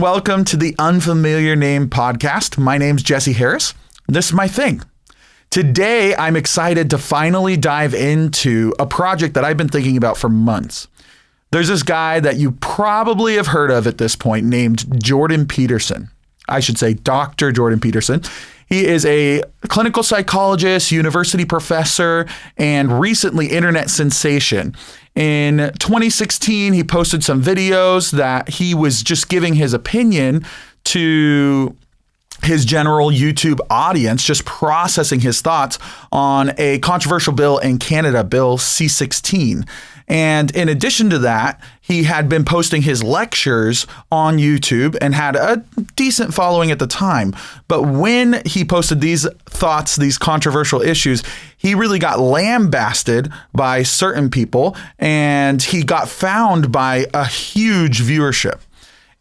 and welcome to the Unfamiliar Name Podcast. My name's Jesse Harris. This is my thing. Today, I'm excited to finally dive into a project that I've been thinking about for months. There's this guy that you probably have heard of at this point named Jordan Peterson. I should say Dr. Jordan Peterson. He is a clinical psychologist, university professor, and recently internet sensation. In 2016, he posted some videos that he was just giving his opinion to his general YouTube audience, just processing his thoughts on a controversial bill in Canada, Bill C-16. And in addition to that, he had been posting his lectures on YouTube and had a decent following at the time. But when he posted these thoughts, these controversial issues, he really got lambasted by certain people, and he got found by a huge viewership.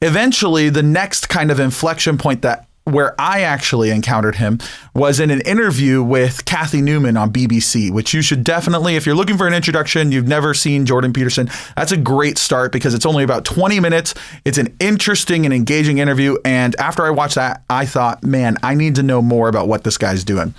Eventually, the next kind of inflection point where I actually encountered him was in an interview with Kathy Newman on BBC, which you should definitely, if you're looking for an introduction, you've never seen Jordan Peterson, that's a great start because it's only about 20 minutes. It's an interesting and engaging interview. And after I watched that, I thought, man, I need to know more about what this guy's doing.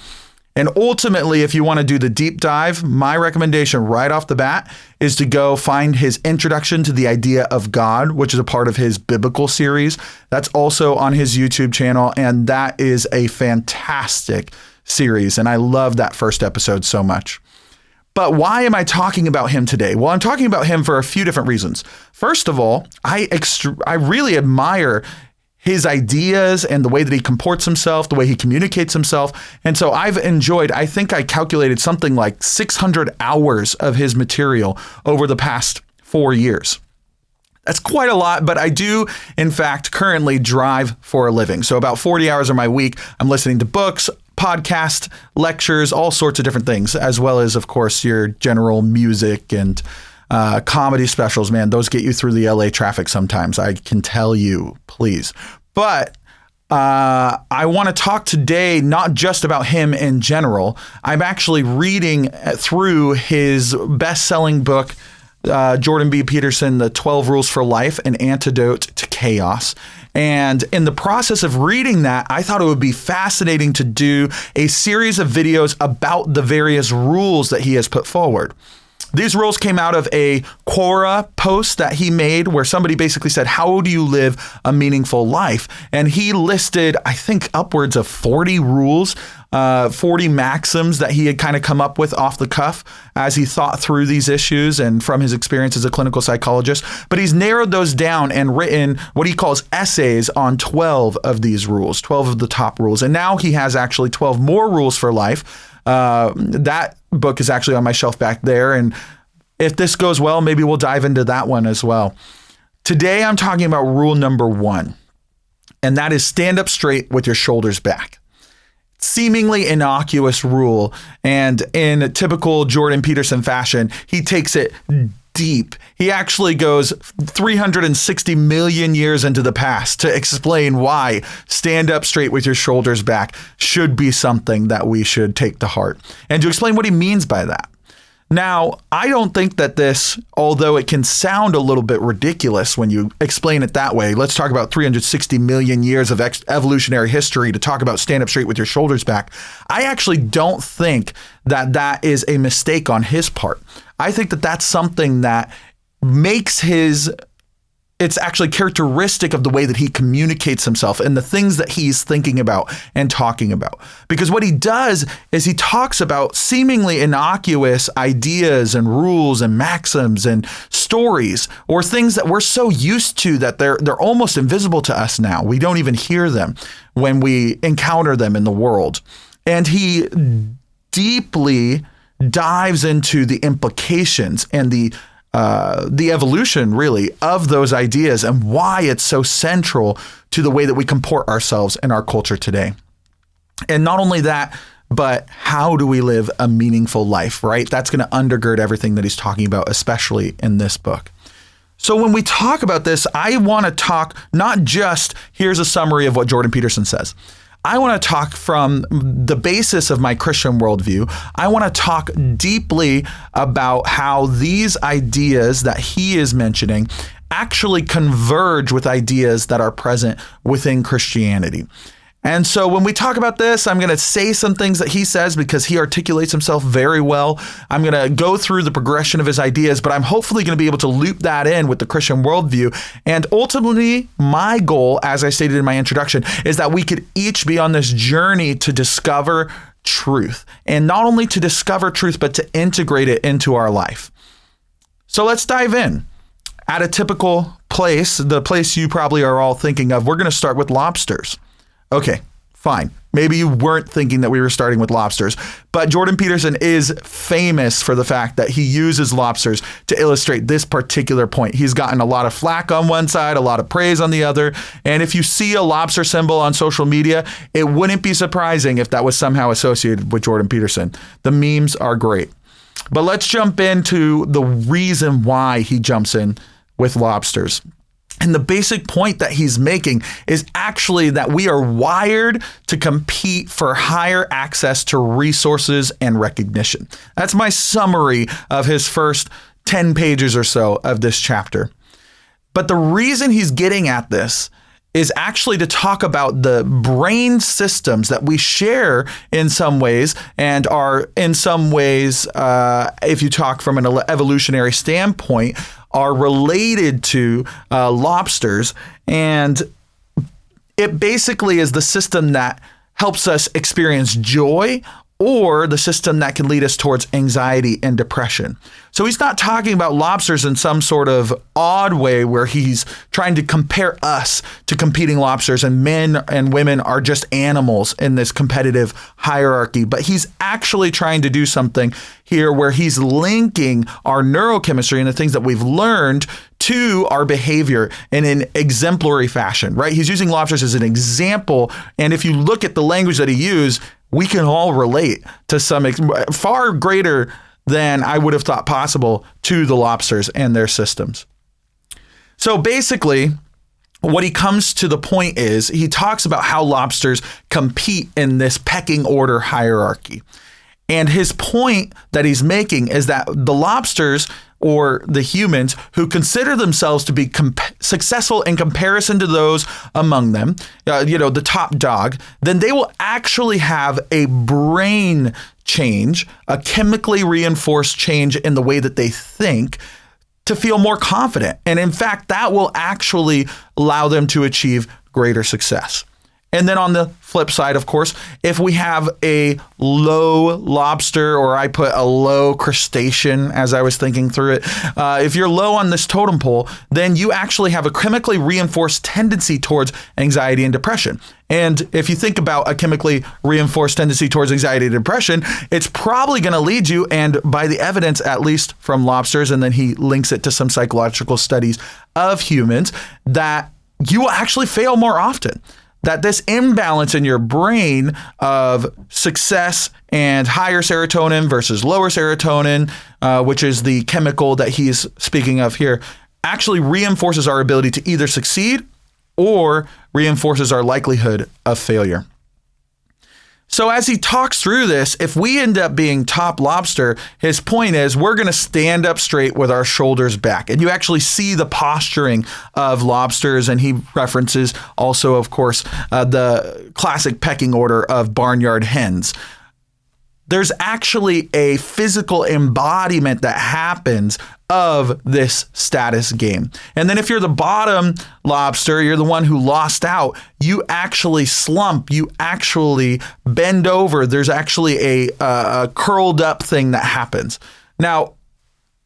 And ultimately, if you want to do the deep dive, my recommendation right off the bat is to go find his introduction to the idea of God, which is a part of his biblical series. That's also on his YouTube channel, and that is a fantastic series. And I love that first episode so much. But why am I talking about him today? Well, I'm talking about him for a few different reasons. First of all, I really admire his ideas and the way that he comports himself, the way he communicates himself. And so I've enjoyed, I think I calculated something like 600 hours of his material over the past 4 years. That's quite a lot, but I do, in fact, currently drive for a living. So about 40 hours of my week, I'm listening to books, podcasts, lectures, all sorts of different things, as well as, of course, your general music and comedy specials. Man, those get you through the LA traffic sometimes. I can tell you, please. But I want to talk today not just about him in general. I'm actually reading through his best-selling book, Jordan B. Peterson, The 12 Rules for Life, An Antidote to Chaos. And in the process of reading that, I thought it would be fascinating to do a series of videos about the various rules that he has put forward. These rules came out of a Quora post that he made where somebody basically said, how do you live a meaningful life? And he listed, I think, upwards of 40 rules, 40 maxims that he had kind of come up with off the cuff as he thought through these issues and from his experience as a clinical psychologist. But he's narrowed those down and written what he calls essays on 12 of these rules, 12 of the top rules. And now he has actually 12 more rules for life. That book is actually on my shelf back there. And if this goes well, maybe we'll dive into that one as well. Today, I'm talking about rule number 1, and that is stand up straight with your shoulders back. Seemingly innocuous rule. And in typical Jordan Peterson fashion, he takes it deep. He actually goes 360 million years into the past to explain why stand up straight with your shoulders back should be something that we should take to heart, and to explain what he means by that. Now, I don't think that this, although it can sound a little bit ridiculous when you explain it that way, let's talk about 360 million years of evolutionary history to talk about stand up straight with your shoulders back. I actually don't think that that is a mistake on his part. I think that that's something that makes it's actually characteristic of the way that he communicates himself and the things that he's thinking about and talking about. Because what he does is he talks about seemingly innocuous ideas and rules and maxims and stories, or things that we're so used to that they're almost invisible to us now. We don't even hear them when we encounter them in the world. And he deeply dives into the implications and the evolution, really, of those ideas and why it's so central to the way that we comport ourselves in our culture today. And not only that, but how do we live a meaningful life, right? That's going to undergird everything that he's talking about, especially in this book. So when we talk about this, I want to talk not just, here's a summary of what Jordan Peterson says. I want to talk from the basis of my Christian worldview. I want to talk deeply about how these ideas that he is mentioning actually converge with ideas that are present within Christianity. And so when we talk about this, I'm going to say some things that he says because he articulates himself very well. I'm going to go through the progression of his ideas, but I'm hopefully going to be able to loop that in with the Christian worldview. And ultimately, my goal, as I stated in my introduction, is that we could each be on this journey to discover truth. And not only to discover truth, but to integrate it into our life. So let's dive in. At a typical place, the place you probably are all thinking of, we're going to start with lobsters. Okay, fine. Maybe you weren't thinking that we were starting with lobsters, but Jordan Peterson is famous for the fact that he uses lobsters to illustrate this particular point. He's gotten a lot of flack on one side, a lot of praise on the other. And if you see a lobster symbol on social media, it wouldn't be surprising if that was somehow associated with Jordan Peterson. The memes are great. But let's jump into the reason why he jumps in with lobsters. And the basic point that he's making is actually that we are wired to compete for higher access to resources and recognition. That's my summary of his first 10 pages or so of this chapter. But the reason he's getting at this is actually to talk about the brain systems that we share in some ways and are in some ways, if you talk from an evolutionary standpoint, are related to lobsters. And it basically is the system that helps us experience joy or the system that can lead us towards anxiety and depression. So he's not talking about lobsters in some sort of odd way where he's trying to compare us to competing lobsters and men and women are just animals in this competitive hierarchy. But he's actually trying to do something here where he's linking our neurochemistry and the things that we've learned to our behavior in an exemplary fashion, right? He's using lobsters as an example. And if you look at the language that he used, we can all relate to some far greater than I would have thought possible to the lobsters and their systems. So basically, what he comes to the point is he talks about how lobsters compete in this pecking order hierarchy. And his point that he's making is that the lobsters or the humans who consider themselves to be successful in comparison to those among them, the top dog, then they will actually have a brain change, a chemically reinforced change in the way that they think to feel more confident. And in fact, that will actually allow them to achieve greater success. And then on the flip side, of course, if we have a low lobster, or I put a low crustacean as I was thinking through it, if you're low on this totem pole, then you actually have a chemically reinforced tendency towards anxiety and depression. And if you think about a chemically reinforced tendency towards anxiety and depression, it's probably going to lead you, and by the evidence, at least from lobsters, and then he links it to some psychological studies of humans, that you will actually fail more often. That this imbalance in your brain of success and higher serotonin versus lower serotonin, which is the chemical that he's speaking of here, actually reinforces our ability to either succeed or reinforces our likelihood of failure. So as he talks through this, if we end up being top lobster, his point is we're going to stand up straight with our shoulders back. And you actually see the posturing of lobsters. And he references also, of course, the classic pecking order of barnyard hens. There's actually a physical embodiment that happens of this status game. And then if you're the bottom lobster, you're the one who lost out, you actually slump, you actually bend over. There's actually a curled up thing that happens. Now,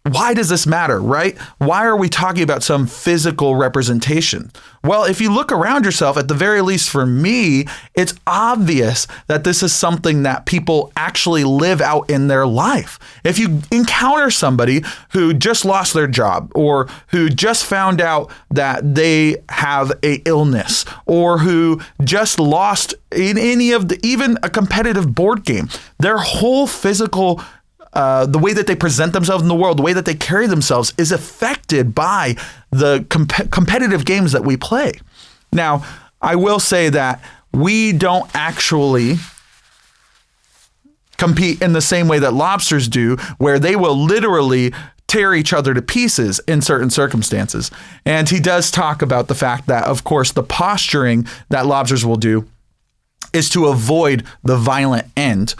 why does this matter, right? Why are we talking about some physical representation? Well, if you look around yourself, at the very least for me, it's obvious that this is something that people actually live out in their life. If you encounter somebody who just lost their job, or who just found out that they have an illness, or who just lost in any of even a competitive board game, their whole physical the way that they present themselves in the world, the way that they carry themselves is affected by the competitive games that we play. Now, I will say that we don't actually compete in the same way that lobsters do, where they will literally tear each other to pieces in certain circumstances. And he does talk about the fact that, of course, the posturing that lobsters will do is to avoid the violent end.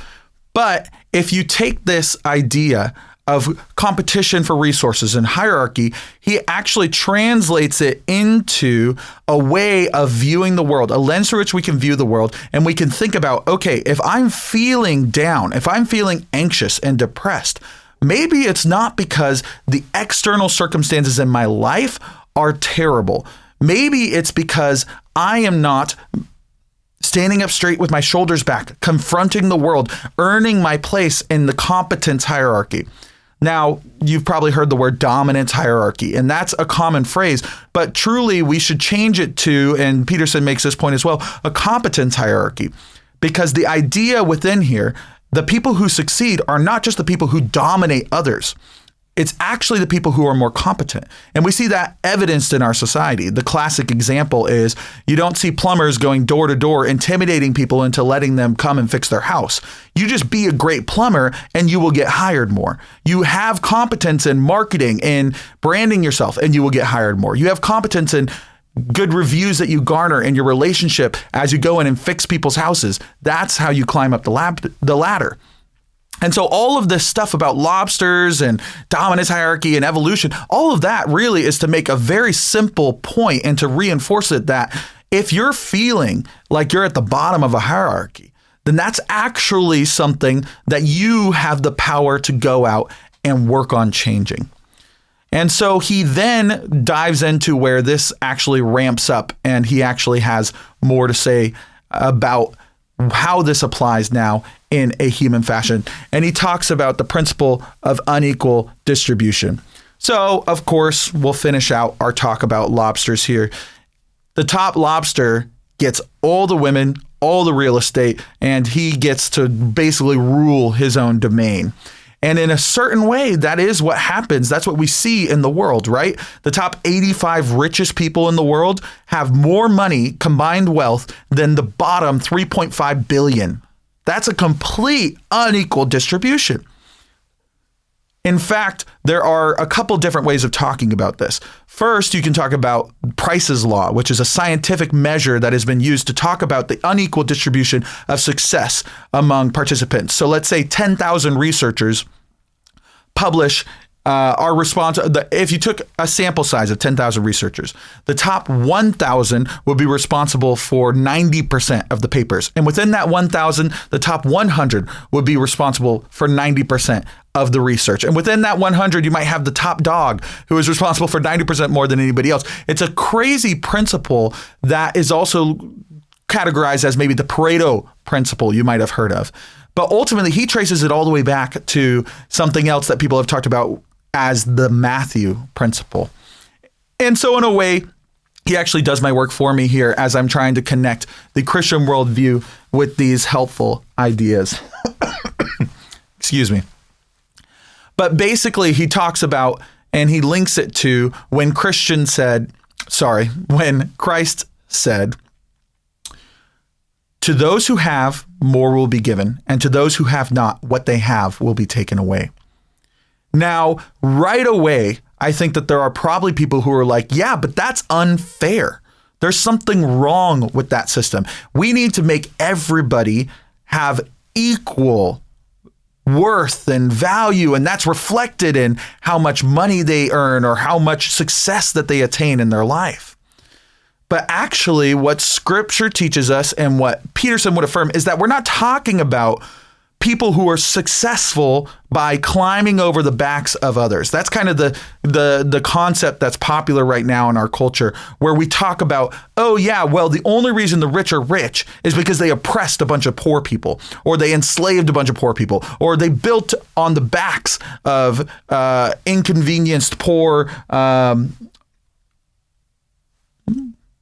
But if you take this idea of competition for resources and hierarchy, he actually translates it into a way of viewing the world, a lens through which we can view the world. And we can think about, okay, if I'm feeling down, if I'm feeling anxious and depressed, maybe it's not because the external circumstances in my life are terrible. Maybe it's because I am not standing up straight with my shoulders back, confronting the world, earning my place in the competence hierarchy. Now, you've probably heard the word dominance hierarchy, and that's a common phrase, but truly we should change it to, and Peterson makes this point as well, a competence hierarchy. Because the idea within here, the people who succeed are not just the people who dominate others. It's actually the people who are more competent. And we see that evidenced in our society. The classic example is you don't see plumbers going door to door intimidating people into letting them come and fix their house. You just be a great plumber and you will get hired more. You have competence in marketing and branding yourself and you will get hired more. You have competence in good reviews that you garner in your relationship as you go in and fix people's houses. That's how you climb up the ladder. And so all of this stuff about lobsters and dominance hierarchy and evolution, all of that really is to make a very simple point and to reinforce it that if you're feeling like you're at the bottom of a hierarchy, then that's actually something that you have the power to go out and work on changing. And so he then dives into where this actually ramps up, and he actually has more to say about how this applies now in a human fashion. And he talks about the principle of unequal distribution. So, of course, we'll finish out our talk about lobsters here. The top lobster gets all the women, all the real estate, and he gets to basically rule his own domain. And in a certain way, that is what happens. That's what we see in the world, right? The top 85 richest people in the world have more money, combined wealth, than the bottom 3.5 billion. That's a complete unequal distribution. In fact, there are a couple different ways of talking about this. First, you can talk about Price's Law, which is a scientific measure that has been used to talk about the unequal distribution of success among participants. So let's say 10,000 researchers publish are responsible. If you took a sample size of 10,000 researchers, the top 1,000 would be responsible for 90% of the papers. And within that 1,000, the top 100 would be responsible for 90% of the research. And within that 100, you might have the top dog who is responsible for 90% more than anybody else. It's a crazy principle that is also categorized as maybe the Pareto principle you might have heard of. But ultimately, he traces it all the way back to something else that people have talked about as the Matthew principle. And so in a way, he actually does my work for me here as I'm trying to connect the Christian worldview with these helpful ideas. Excuse me. But basically, he talks about, and he links it to when Christ said, "To those who have, more will be given, and to those who have not, what they have will be taken away." Now, right away, I think that there are probably people who are like, yeah, but that's unfair. There's something wrong with that system. We need to make everybody have equal worth and value, and that's reflected in how much money they earn or how much success that they attain in their life. But actually, what Scripture teaches us and what Peterson would affirm is that we're not talking about people who are successful by climbing over the backs of others. That's kind of the concept that's popular right now in our culture, where we talk about, oh yeah, well, the only reason the rich are rich is because they oppressed a bunch of poor people, or they enslaved a bunch of poor people, or they built on the backs of inconvenienced poor.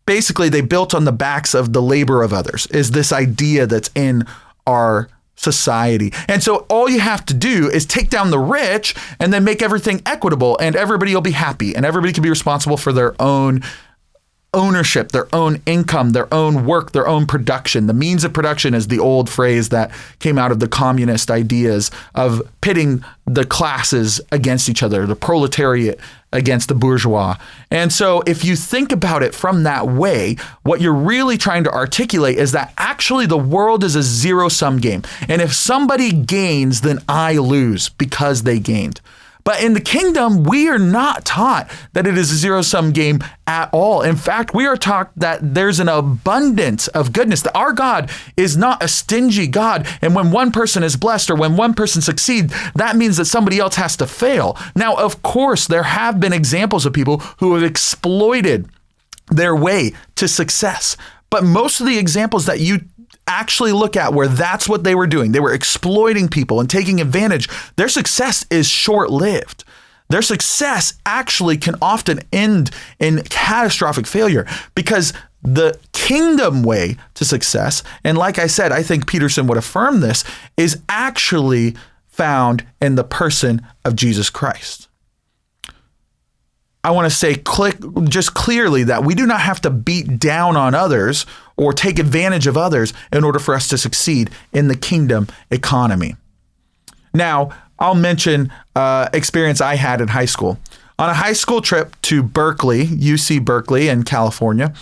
Basically, they built on the backs of the labor of others, is this idea that's in our society. And so all you have to do is take down the rich and then make everything equitable, and everybody will be happy, and everybody can be responsible for their own ownership, their own income, their own work, their own production. The means of production is the old phrase that came out of the communist ideas of pitting the classes against each other, the proletariat against the bourgeois. And so if you think about it from that way, what you're really trying to articulate is that actually the world is a zero-sum game. And if somebody gains, then I lose because they gained. But in the kingdom, we are not taught that it is a zero-sum game at all. In fact, we are taught that there's an abundance of goodness, that our God is not a stingy God. And when one person is blessed or when one person succeeds, that means that somebody else has to fail. Now, of course, there have been examples of people who have exploited their way to success. But most of the examples that you actually look at where that's what they were doing, they were exploiting people and taking advantage, their success is short-lived. Their success actually can often end in catastrophic failure because the kingdom way to success, and like I said, I think Peterson would affirm this, is actually found in the person of Jesus Christ. I want to say just clearly that we do not have to beat down on others or take advantage of others in order for us to succeed in the kingdom economy. Now, I'll mention experience I had in high school. On a high school trip to Berkeley, UC Berkeley in California,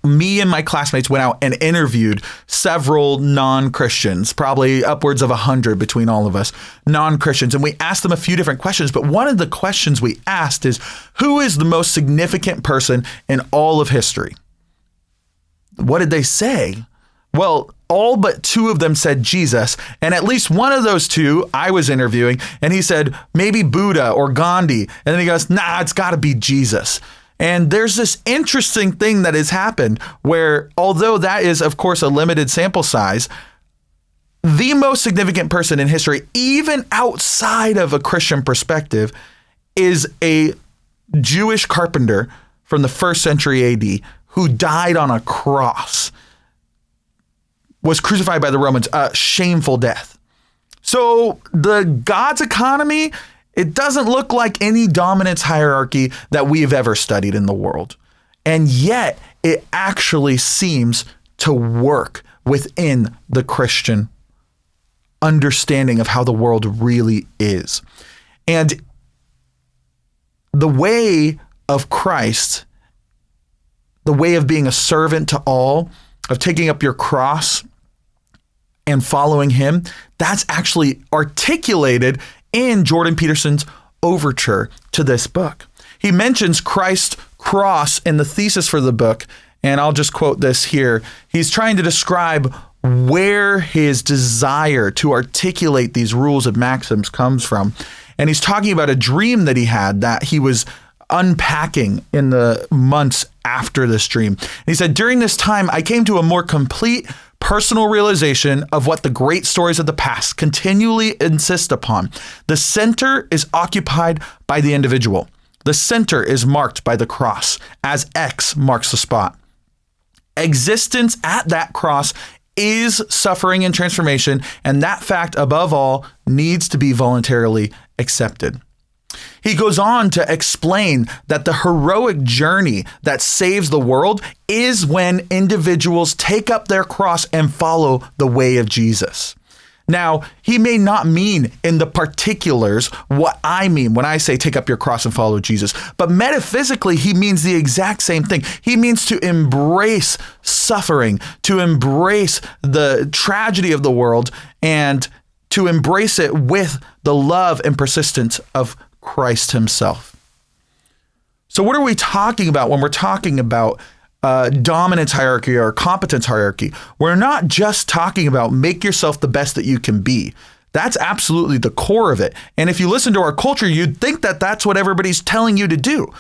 me and my classmates went out and interviewed several non-Christians, probably upwards of 100 between all of us, non-Christians. And we asked them a few different questions. But one of the questions we asked is, who is the most significant person in all of history? What did they say? Well, all but two of them said Jesus. And at least one of those two I was interviewing, and he said, maybe Buddha or Gandhi. And then he goes, nah, it's got to be Jesus. And there's this interesting thing that has happened where, although that is, of course, a limited sample size, the most significant person in history, even outside of a Christian perspective, is a Jewish carpenter from the 1st century AD who died on a cross, was crucified by the Romans, a shameful death. So the God's economy, it doesn't look like any dominance hierarchy that we have ever studied in the world. And yet it actually seems to work within the Christian understanding of how the world really is. And the way of Christ, the way of being a servant to all, of taking up your cross and following him, that's actually articulated in Jordan Peterson's overture to this book. He mentions Christ's cross in the thesis for the book, and I'll just quote this here. He's trying to describe where his desire to articulate these rules and maxims comes from. And he's talking about a dream that he had that he was unpacking in the months after this dream. And he said, during this time, I came to a more complete personal realization of what the great stories of the past continually insist upon. The center is occupied by the individual. The center is marked by the cross, as X marks the spot. Existence at that cross is suffering and transformation, and that fact, above all, needs to be voluntarily accepted. He goes on to explain that the heroic journey that saves the world is when individuals take up their cross and follow the way of Jesus. Now, he may not mean in the particulars what I mean when I say take up your cross and follow Jesus, but metaphysically, he means the exact same thing. He means to embrace suffering, to embrace the tragedy of the world, and to embrace it with the love and persistence of Christ himself. So what are we talking about when we're talking about dominance hierarchy or competence hierarchy? We're not just talking about make yourself the best that you can be. That's absolutely the core of it. And if you listen to our culture, you'd think that that's what everybody's telling you to do.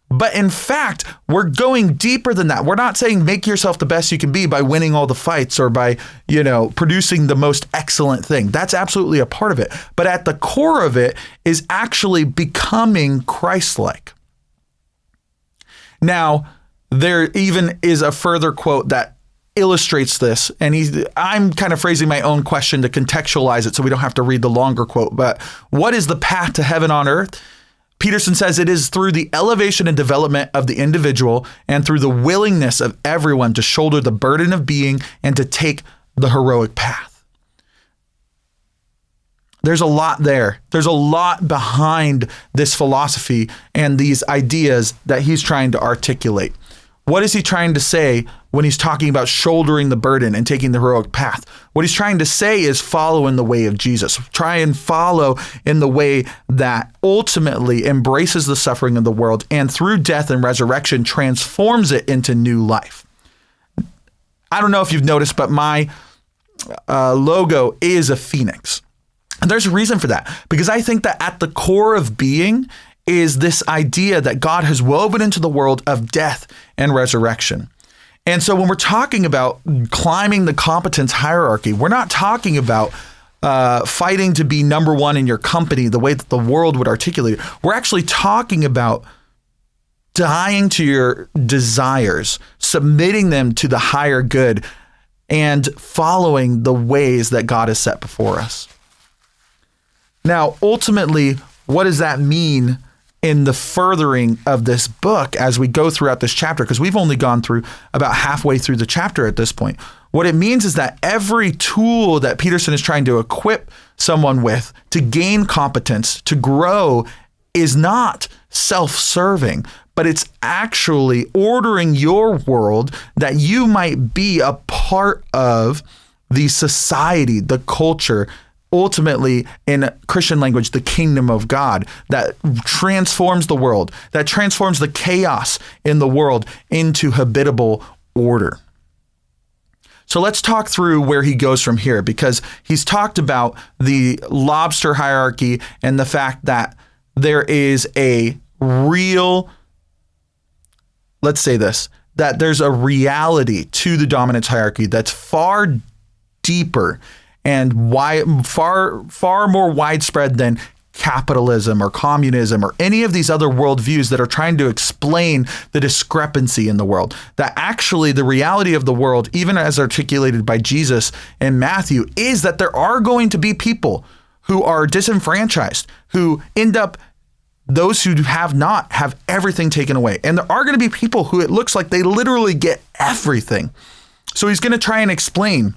But in fact, we're going deeper than that. We're not saying make yourself the best you can be by winning all the fights or by, producing the most excellent thing. That's absolutely a part of it. But at the core of it is actually becoming Christ-like. Now, there even is a further quote that illustrates this. And I'm kind of phrasing my own question to contextualize it so we don't have to read the longer quote. But what is the path to heaven on earth? Peterson says it is through the elevation and development of the individual and through the willingness of everyone to shoulder the burden of being and to take the heroic path. There's a lot there. There's a lot behind this philosophy and these ideas that he's trying to articulate. What is he trying to say when he's talking about shouldering the burden and taking the heroic path? What he's trying to say is follow in the way of Jesus. Try and follow in the way that ultimately embraces the suffering of the world and through death and resurrection transforms it into new life. I don't know if you've noticed, but my logo is a phoenix. And there's a reason for that, because I think that at the core of being is this idea that God has woven into the world of death and resurrection. And so when we're talking about climbing the competence hierarchy, we're not talking about fighting to be number one in your company the way that the world would articulate it. We're actually talking about dying to your desires, submitting them to the higher good, and following the ways that God has set before us. Now, ultimately, what does that mean in the furthering of this book as we go throughout this chapter? Because we've only gone through about halfway through the chapter at this point. What it means is that every tool that Peterson is trying to equip someone with to gain competence, to grow, is not self-serving, but it's actually ordering your world that you might be a part of the society, the culture, ultimately, in Christian language, the kingdom of God that transforms the world, that transforms the chaos in the world into habitable order. So let's talk through where he goes from here, because he's talked about the lobster hierarchy and the fact that there is a real, let's say this, that there's a reality to the dominance hierarchy that's far deeper and far more widespread than capitalism or communism or any of these other worldviews that are trying to explain the discrepancy in the world. That actually the reality of the world, even as articulated by Jesus and Matthew, is that there are going to be people who are disenfranchised, who end up, those who have not have everything taken away. And there are going to be people who it looks like they literally get everything. So he's going to try and explain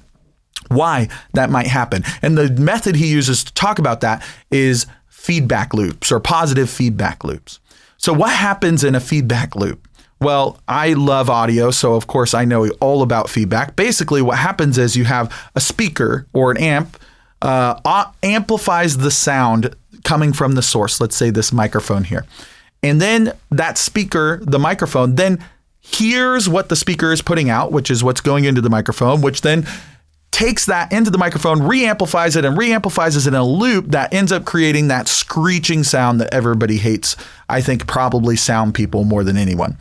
why that might happen. And the method he uses to talk about that is feedback loops or positive feedback loops. So what happens in a feedback loop? Well, I love audio, so of course I know all about feedback. Basically, what happens is you have a speaker or an amp amplifies the sound coming from the source. Let's say this microphone here. And then that speaker, the microphone, then hears what the speaker is putting out, which is what's going into the microphone, which then takes that into the microphone, reamplifies it, and reamplifies it in a loop that ends up creating that screeching sound that everybody hates. I think probably sound people more than anyone.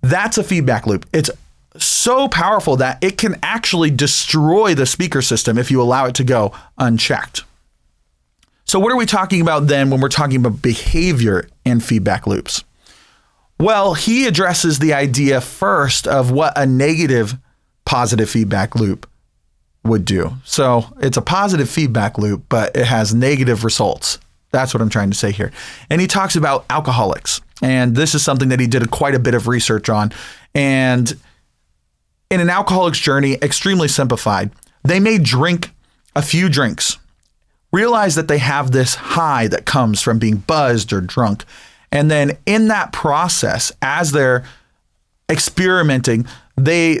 That's a feedback loop. It's so powerful that it can actually destroy the speaker system if you allow it to go unchecked. So what are we talking about then when we're talking about behavior and feedback loops? Well, he addresses the idea first of what a negative positive feedback loop would do. So it's a positive feedback loop, but it has negative results. That's what I'm trying to say here. And he talks about alcoholics. And this is something that he did quite a bit of research on. And in an alcoholic's journey, extremely simplified, they may drink a few drinks, realize that they have this high that comes from being buzzed or drunk. And then in that process, as they're experimenting, they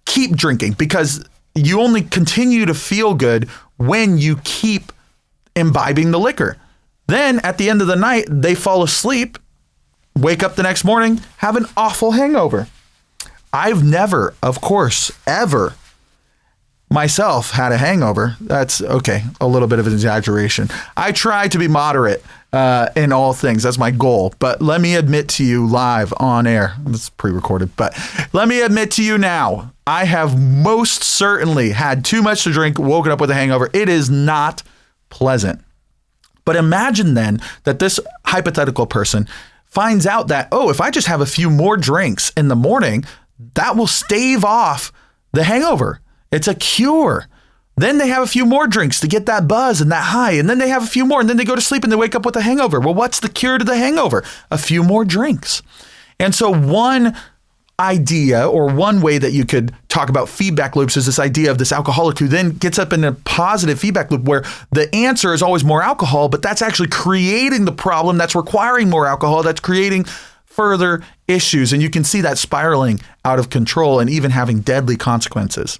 keep drinking, because you only continue to feel good when you keep imbibing the liquor. Then at the end of the night, they fall asleep, wake up the next morning, have an awful hangover. I've never, of course, ever myself had a hangover. That's okay. A little bit of an exaggeration. I try to be moderate in all things. That's my goal. But let me admit to you live on air, it's pre-recorded, but let me admit to you now, I have most certainly had too much to drink, woken up with a hangover. It is not pleasant. But imagine then that this hypothetical person finds out that, oh, if I just have a few more drinks in the morning, that will stave off the hangover. It's a cure. Then they have a few more drinks to get that buzz and that high. And then they have a few more. And then they go to sleep and they wake up with a hangover. Well, what's the cure to the hangover? A few more drinks. And so one idea or one way that you could talk about feedback loops is this idea of this alcoholic who then gets up in a positive feedback loop where the answer is always more alcohol, but that's actually creating the problem that's requiring more alcohol, that's creating further issues. And you can see that spiraling out of control and even having deadly consequences.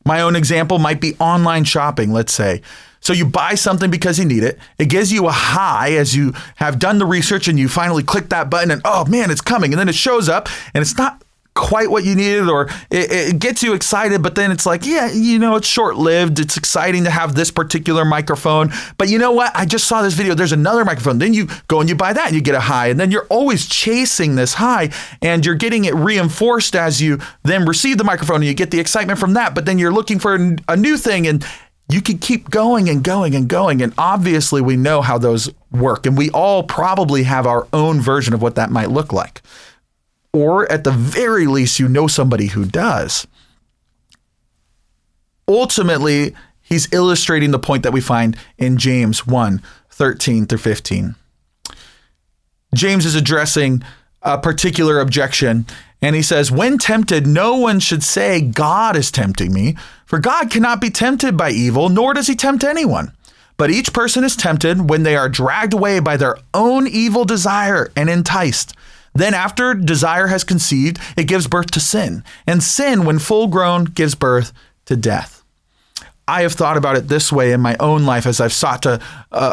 My own example might be online shopping, let's say. So you buy something because you need it. It gives you a high as you have done the research and you finally click that button and, oh man, it's coming. And then it shows up and it's not quite what you needed, or it gets you excited, but then it's like, yeah, it's short-lived. It's exciting to have this particular microphone, but you know what? I just saw this video. There's another microphone. Then you go and you buy that and you get a high, and then you're always chasing this high and you're getting it reinforced as you then receive the microphone and you get the excitement from that, but then you're looking for a new thing and you can keep going and going and going. And obviously we know how those work, and we all probably have our own version of what that might look like. Or at the very least, somebody who does. Ultimately, he's illustrating the point that we find in James 1:13-15. James is addressing a particular objection, and he says, when tempted, no one should say, God is tempting me, for God cannot be tempted by evil, nor does he tempt anyone. But each person is tempted when they are dragged away by their own evil desire and enticed. Then after desire has conceived, it gives birth to sin. And sin, when full grown, gives birth to death. I have thought about it this way in my own life as I've sought to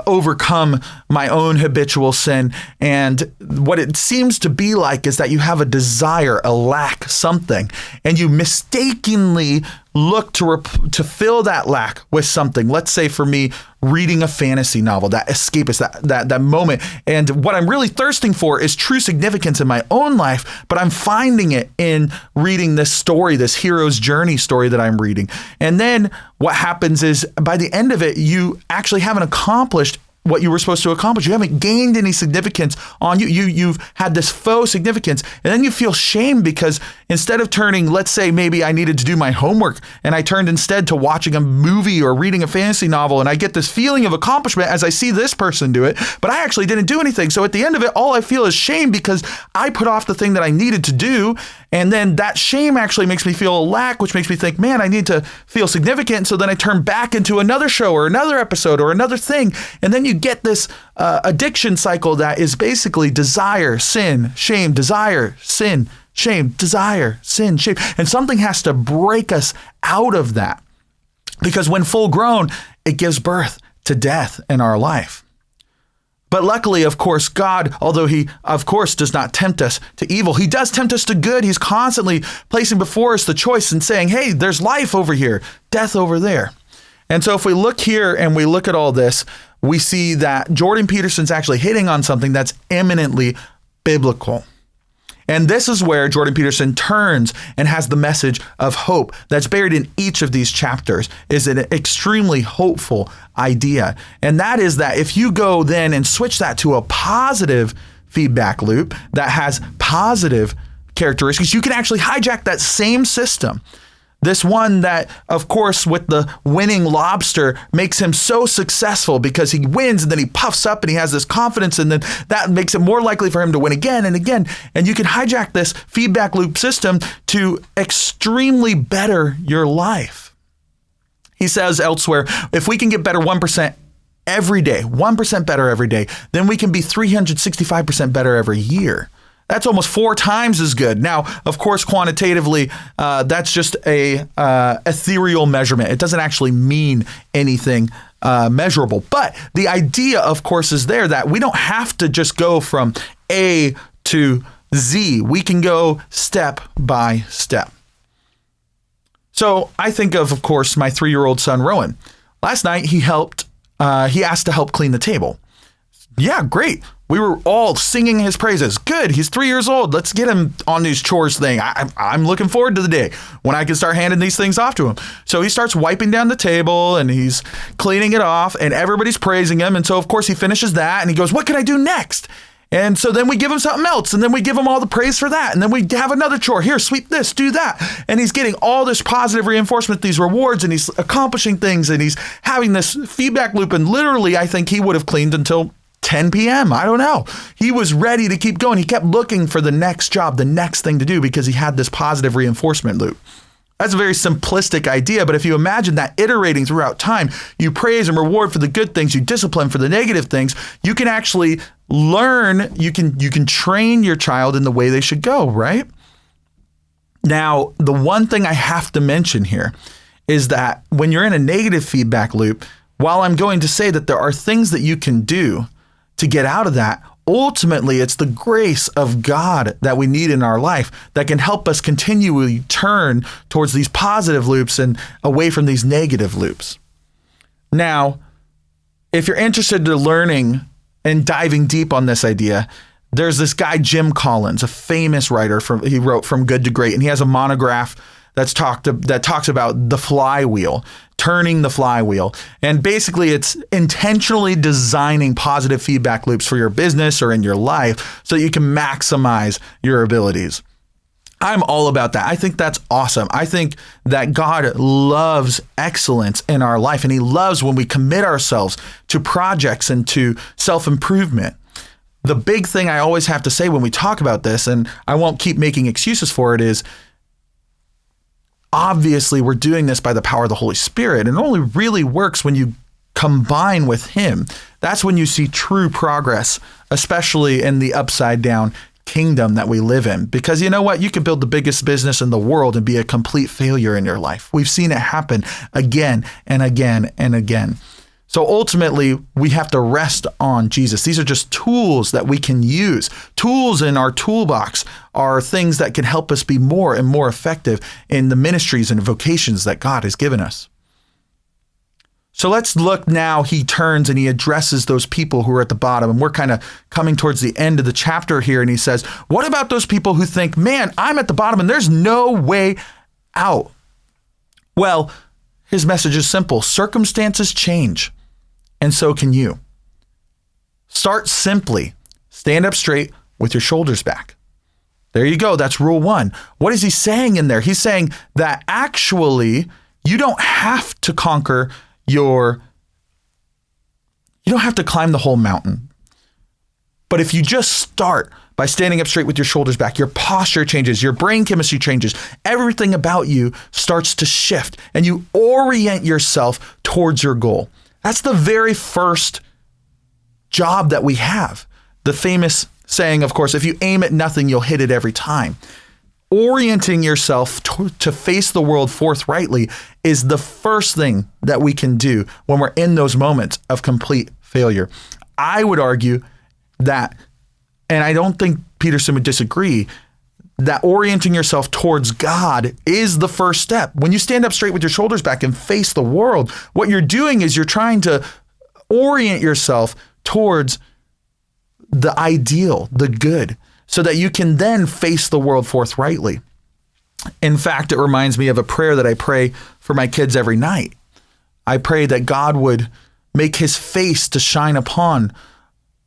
overcome my own habitual sin. And what it seems to be like is that you have a desire, a lack, something, and you mistakenly look to fill that lack with something. Let's say for me, reading a fantasy novel, that escapist, that moment. And what I'm really thirsting for is true significance in my own life, but I'm finding it in reading this story, this hero's journey story that I'm reading. And then what happens is by the end of it, you actually haven't accomplished what you were supposed to accomplish. You haven't gained any significance on you. You've had this faux significance, and then you feel shame because instead of turning, let's say maybe I needed to do my homework and I turned instead to watching a movie or reading a fantasy novel, and I get this feeling of accomplishment as I see this person do it, but I actually didn't do anything. So at the end of it, all I feel is shame because I put off the thing that I needed to do. And then that shame actually makes me feel a lack, which makes me think, man, I need to feel significant. So then I turn back into another show or another episode or another thing. And then you get this addiction cycle that is basically desire, sin, shame, desire, sin, shame, desire, sin, shame. And something has to break us out of that, because when full grown, it gives birth to death in our life. But luckily, of course, God, although he, of course, does not tempt us to evil, he does tempt us to good. He's constantly placing before us the choice and saying, hey, there's life over here, death over there. And so if we look here and we look at all this, we see that Jordan Peterson's actually hitting on something that's eminently biblical. And this is where Jordan Peterson turns and has the message of hope that's buried in each of these chapters. Is an extremely hopeful idea. And that is that if you go then and switch that to a positive feedback loop that has positive characteristics, you can actually hijack that same system. This one that, of course, with the winning lobster makes him so successful because he wins and then he puffs up and he has this confidence, and then that makes it more likely for him to win again and again. And you can hijack this feedback loop system to extremely better your life. He says elsewhere, if we can get better 1% every day, 1% better every day, then we can be 365% better every year. That's almost 4 times as good. Now, of course, quantitatively, that's just a ethereal measurement. It doesn't actually mean anything measurable. But the idea, of course, is there that we don't have to just go from A to Z. We can go step by step. So I think of course, my 3-year-old son, Rowan. Last night, he asked to help clean the table. Yeah, great. We were all singing his praises. Good. He's 3 years old. Let's get him on these chores thing. I'm looking forward to the day when I can start handing these things off to him. So he starts wiping down the table and he's cleaning it off and everybody's praising him. And so, of course, he finishes that and he goes, what can I do next? And so then we give him something else, and then we give him all the praise for that. And then we have another chore. Here, sweep this, do that. And he's getting all this positive reinforcement, these rewards, and he's accomplishing things, and he's having this feedback loop. And literally, I think he would have cleaned until 10 p.m. I don't know. He was ready to keep going. He kept looking for the next job, the next thing to do, because he had this positive reinforcement loop. That's a very simplistic idea, but if you imagine that iterating throughout time, you praise and reward for the good things, you discipline for the negative things, you can actually learn, you can train your child in the way they should go, right? Now, the one thing I have to mention here is that when you're in a negative feedback loop, while I'm going to say that there are things that you can do to get out of that, ultimately, it's the grace of God that we need in our life that can help us continually turn towards these positive loops and away from these negative loops. Now, if you're interested in learning and diving deep on this idea, there's this guy, Jim Collins, a famous writer. He wrote From Good to Great, and he has a monograph that talks about the flywheel, turning the flywheel. And basically, it's intentionally designing positive feedback loops for your business or in your life so that you can maximize your abilities. I'm all about that. I think that's awesome. I think that God loves excellence in our life, and he loves when we commit ourselves to projects and to self-improvement. The big thing I always have to say when we talk about this, and I won't keep making excuses for it, is obviously we're doing this by the power of the Holy Spirit, and it only really works when you combine with him. That's when you see true progress, especially in the upside down kingdom that we live in. Because you know what? You can build the biggest business in the world and be a complete failure in your life. We've seen it happen again and again and again. So ultimately, we have to rest on Jesus. These are just tools that we can use. Tools in our toolbox are things that can help us be more and more effective in the ministries and vocations that God has given us. So let's look now. He turns and he addresses those people who are at the bottom. And we're kind of coming towards the end of the chapter here. And he says, what about those people who think, man, I'm at the bottom and there's no way out? Well, his message is simple. Circumstances change. And so can you. Start simply. Stand up straight with your shoulders back. There you go. That's rule one. What is he saying in there? He's saying that actually you don't have to you don't have to climb the whole mountain. But if you just start by standing up straight with your shoulders back, your posture changes, your brain chemistry changes, everything about you starts to shift, and you orient yourself towards your goal. That's the very first job that we have. The famous saying, of course, if you aim at nothing, you'll hit it every time. Orienting yourself to face the world forthrightly is the first thing that we can do when we're in those moments of complete failure. I would argue that, and I don't think Peterson would disagree, that orienting yourself towards God is the first step. When you stand up straight with your shoulders back and face the world, what you're doing is you're trying to orient yourself towards the ideal, the good, so that you can then face the world forthrightly. In fact, it reminds me of a prayer that I pray for my kids every night. I pray that God would make his face to shine upon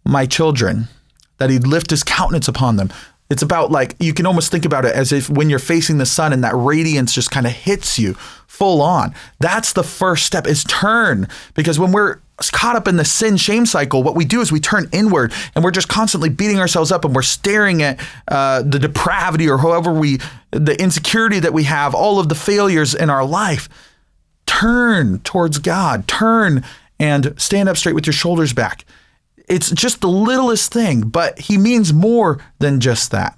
my children, that he'd lift his countenance upon them. It's about, like, you can almost think about it as if when you're facing the sun and that radiance just kind of hits you full on. That's the first step, is turn. Because when we're caught up in the sin shame cycle, what we do is we turn inward and we're just constantly beating ourselves up and we're staring at the depravity or the insecurity that we have, all of the failures in our life. Turn towards God. Turn and stand up straight with your shoulders back. It's just the littlest thing, but he means more than just that.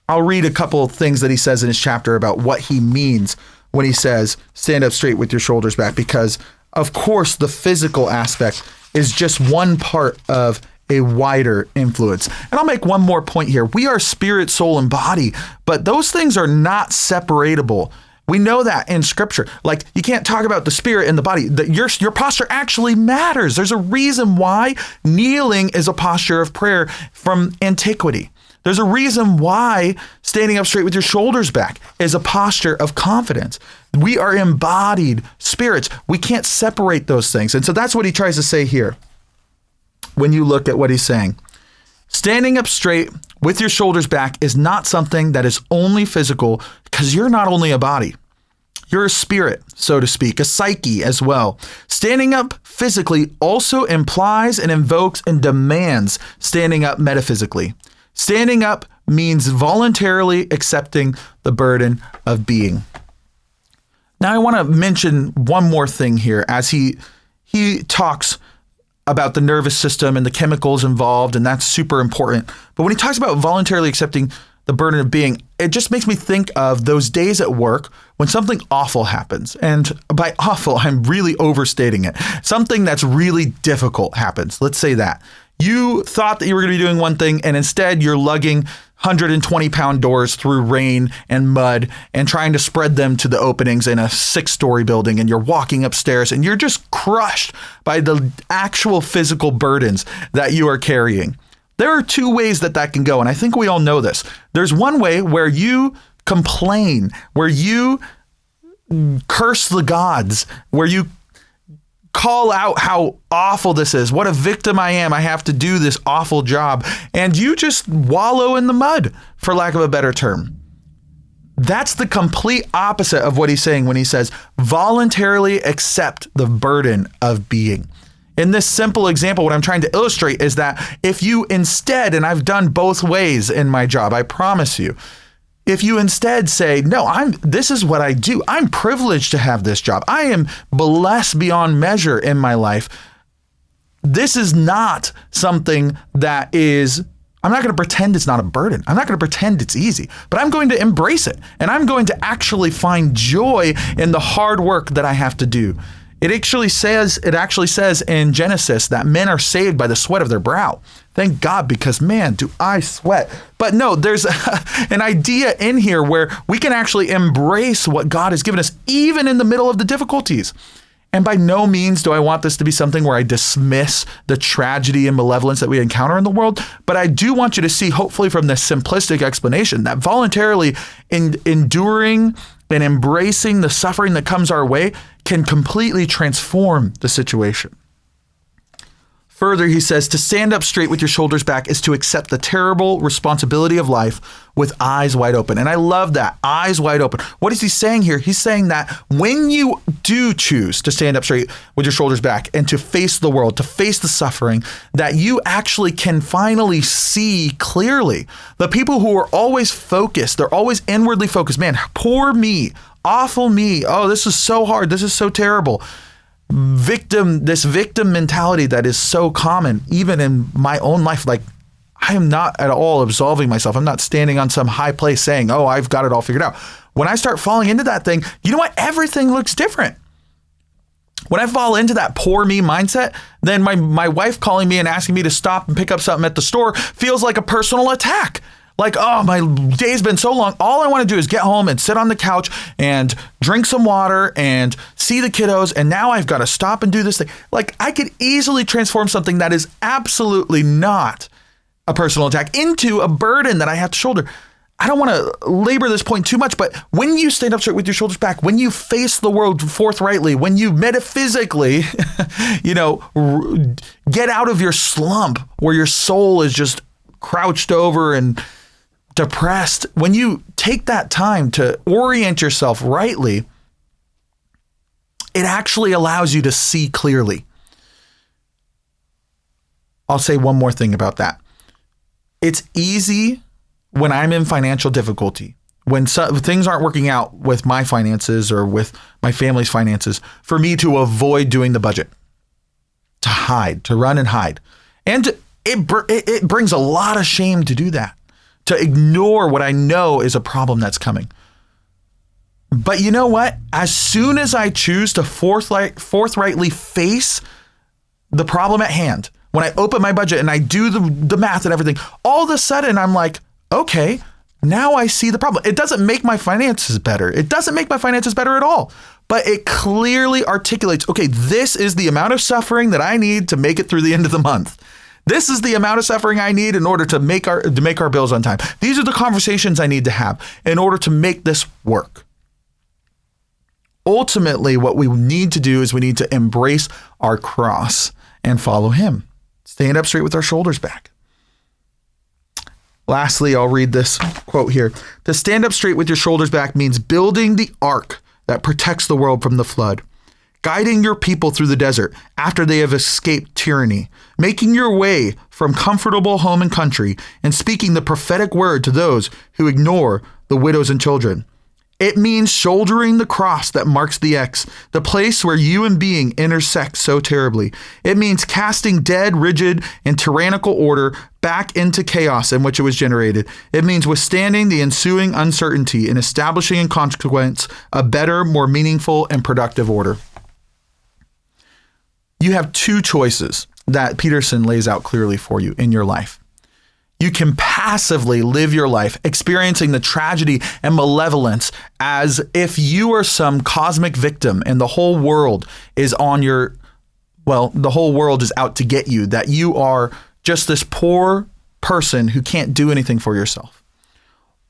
I'll read a couple of things that he says in his chapter about what he means when he says, stand up straight with your shoulders back, because of course the physical aspect is just one part of a wider influence. And I'll make one more point here. We are spirit, soul, and body, but those things are not separatable. We know that in scripture. Like, you can't talk about the spirit and the body. Your posture actually matters. There's a reason why kneeling is a posture of prayer from antiquity. There's a reason why standing up straight with your shoulders back is a posture of confidence. We are embodied spirits. We can't separate those things. And so that's what he tries to say here when you look at what he's saying. Standing up straight with your shoulders back is not something that is only physical, because you're not only a body. You're a spirit, so to speak, a psyche as well. Standing up physically also implies and invokes and demands standing up metaphysically. Standing up means voluntarily accepting the burden of being. Now, I want to mention one more thing here as he talks about the nervous system and the chemicals involved, and that's super important. But when he talks about voluntarily accepting the burden of being, it just makes me think of those days at work when something awful happens. And by awful, I'm really overstating it. Something that's really difficult happens. Let's say that. You thought that you were going to be doing one thing, and instead you're lugging 120-pound doors through rain and mud and trying to spread them to the openings in a 6-story building, and you're walking upstairs and you're just crushed by the actual physical burdens that you are carrying. There are 2 ways that can go, and I think we all know this. There's one way where you complain, where you curse the gods, where you call out how awful this is. What a victim I am. I have to do this awful job. And you just wallow in the mud, for lack of a better term. That's the complete opposite of what he's saying when he says, voluntarily accept the burden of being. In this simple example, what I'm trying to illustrate is that if you instead, and I've done both ways in my job, I promise you, if you instead say, no, this is what I do. I'm privileged to have this job. I am blessed beyond measure in my life. This is not something that is, I'm not going to pretend it's not a burden. I'm not going to pretend it's easy, but I'm going to embrace it. And I'm going to actually find joy in the hard work that I have to do. It actually says in Genesis that men are saved by the sweat of their brow. Thank God, because man, do I sweat. But no, there's an idea in here where we can actually embrace what God has given us, even in the middle of the difficulties. And by no means do I want this to be something where I dismiss the tragedy and malevolence that we encounter in the world. But I do want you to see, hopefully from this simplistic explanation, that voluntarily enduring and embracing the suffering that comes our way can completely transform the situation. Further, he says, to stand up straight with your shoulders back is to accept the terrible responsibility of life with eyes wide open. And I love that, eyes wide open. What is he saying here? He's saying that when you do choose to stand up straight with your shoulders back and to face the world, to face the suffering, that you actually can finally see clearly. The people who are always focused, they're always inwardly focused. Man, poor me, awful me. Oh, this is so hard. This is so terrible. This victim mentality that is so common, even in my own life. Like, I am not at all absolving myself. I'm not standing on some high place saying, oh, I've got it all figured out. When I start falling into that thing, you know what? Everything looks different. When I fall into that poor me mindset, then my wife calling me and asking me to stop and pick up something at the store feels like a personal attack. Like, oh, my day's been so long. All I want to do is get home and sit on the couch and drink some water and see the kiddos. And now I've got to stop and do this thing. Like, I could easily transform something that is absolutely not a personal attack into a burden that I have to shoulder. I don't want to labor this point too much, but when you stand up straight with your shoulders back, when you face the world forthrightly, when you metaphysically, get out of your slump where your soul is just crouched over and depressed, when you take that time to orient yourself rightly, it actually allows you to see clearly. I'll say one more thing about that. It's easy when I'm in financial difficulty, when things aren't working out with my finances or with my family's finances, for me to avoid doing the budget, to hide, to run and hide. And it brings a lot of shame to do that, to ignore what I know is a problem that's coming. But you know what? As soon as I choose to forthrightly face the problem at hand, when I open my budget and I do the math and everything, all of a sudden I'm like, okay, now I see the problem. It doesn't make my finances better. It doesn't make my finances better at all. But it clearly articulates, okay, this is the amount of suffering that I need to make it through the end of the month. This is the amount of suffering I need in order to make our bills on time. These are the conversations I need to have in order to make this work. Ultimately, what we need to do is we need to embrace our cross and follow him. Stand up straight with our shoulders back. Lastly, I'll read this quote here. To stand up straight with your shoulders back means building the ark that protects the world from the flood, guiding your people through the desert after they have escaped tyranny, making your way from comfortable home and country, and speaking the prophetic word to those who ignore the widows and children. It means shouldering the cross that marks the X, the place where you and being intersect so terribly. It means casting dead, rigid, and tyrannical order back into chaos in which it was generated. It means withstanding the ensuing uncertainty and establishing in consequence a better, more meaningful, and productive order. You have two choices that Peterson lays out clearly for you in your life. You can passively live your life experiencing the tragedy and malevolence as if you are some cosmic victim and the whole world is the whole world is out to get you, that you are just this poor person who can't do anything for yourself.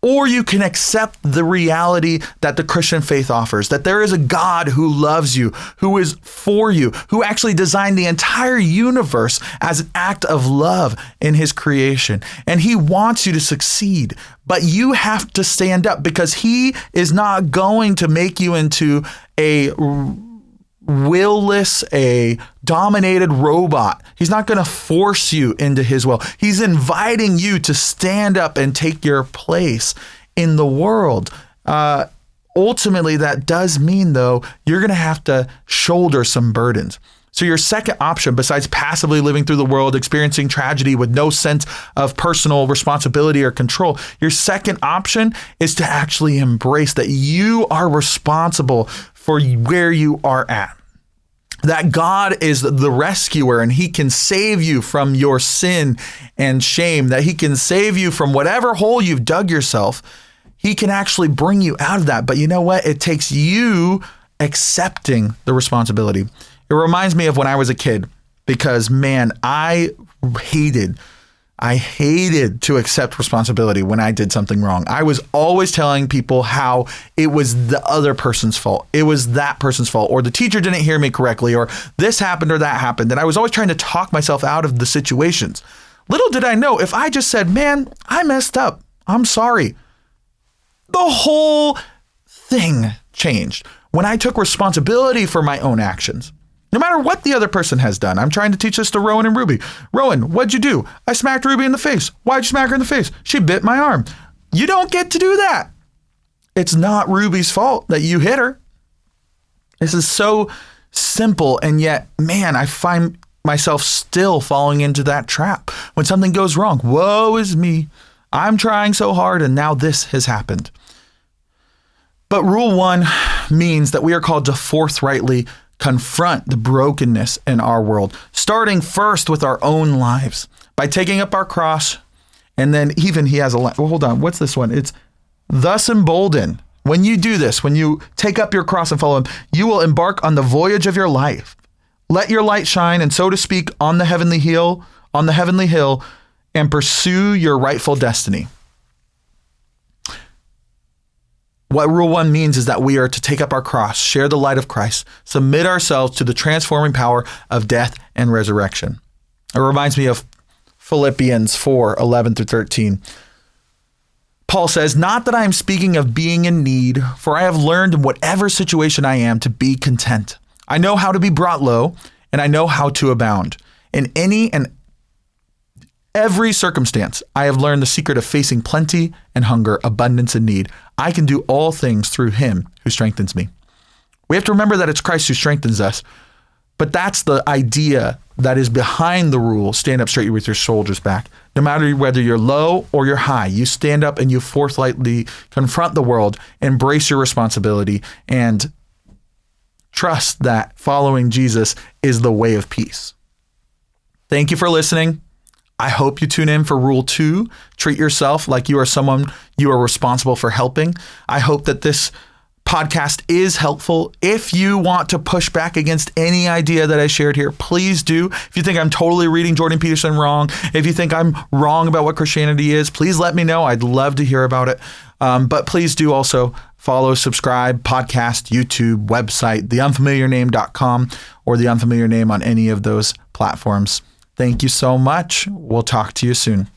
Or you can accept the reality that the Christian faith offers, that there is a God who loves you, who is for you, who actually designed the entire universe as an act of love in his creation. And he wants you to succeed, but you have to stand up because he is not going to make you into a willless, a dominated robot. He's not going to force you into his will. He's inviting you to stand up and take your place in the world. Ultimately, that does mean, though, you're going to have to shoulder some burdens. So your second option, besides passively living through the world, experiencing tragedy with no sense of personal responsibility or control, your second option is to actually embrace that you are responsible for where you are at. That God is the rescuer and he can save you from your sin and shame, that he can save you from whatever hole you've dug yourself. He can actually bring you out of that. But you know what? It takes you accepting the responsibility. It reminds me of when I was a kid because, man, I hated to accept responsibility when I did something wrong. I was always telling people how it was the other person's fault. It was that person's fault, or the teacher didn't hear me correctly, or this happened or that happened. And I was always trying to talk myself out of the situations. Little did I know, if I just said, man, I messed up, I'm sorry, the whole thing changed. When I took responsibility for my own actions, no matter what the other person has done. I'm trying to teach this to Rowan and Ruby. Rowan, what'd you do? I smacked Ruby in the face. Why'd you smack her in the face? She bit my arm. You don't get to do that. It's not Ruby's fault that you hit her. This is so simple, and yet, man, I find myself still falling into that trap. When something goes wrong, woe is me. I'm trying so hard, and now this has happened. But rule 1 means that we are called to forthrightly confront the brokenness in our world, starting first with our own lives by taking up our cross. And then even he has hold on, what's this one? It's thus emboldened. When you do this, when you take up your cross and follow him, you will embark on the voyage of your life. Let your light shine, and so to speak, on the heavenly hill, and pursue your rightful destiny. What rule 1 means is that we are to take up our cross, share the light of Christ, submit ourselves to the transforming power of death and resurrection. It reminds me of Philippians 4:11-13. Paul says, not that I am speaking of being in need, for I have learned in whatever situation I am to be content. I know how to be brought low, and I know how to abound. In any and every circumstance, I have learned the secret of facing plenty and hunger, abundance and need. I can do all things through him who strengthens me. We have to remember that it's Christ who strengthens us, but that's the idea that is behind the rule. Stand up straight with your shoulders back. No matter whether you're low or you're high, you stand up and you forthrightly confront the world, embrace your responsibility, and trust that following Jesus is the way of peace. Thank you for listening. I hope you tune in for rule 2. Treat yourself like you are someone you are responsible for helping. I hope that this podcast is helpful. If you want to push back against any idea that I shared here, please do. If you think I'm totally reading Jordan Peterson wrong, if you think I'm wrong about what Christianity is, please let me know. I'd love to hear about it. But please do also follow, subscribe, podcast, YouTube, website, theunfamiliarname.com, or The Unfamiliar Name on any of those platforms. Thank you so much. We'll talk to you soon.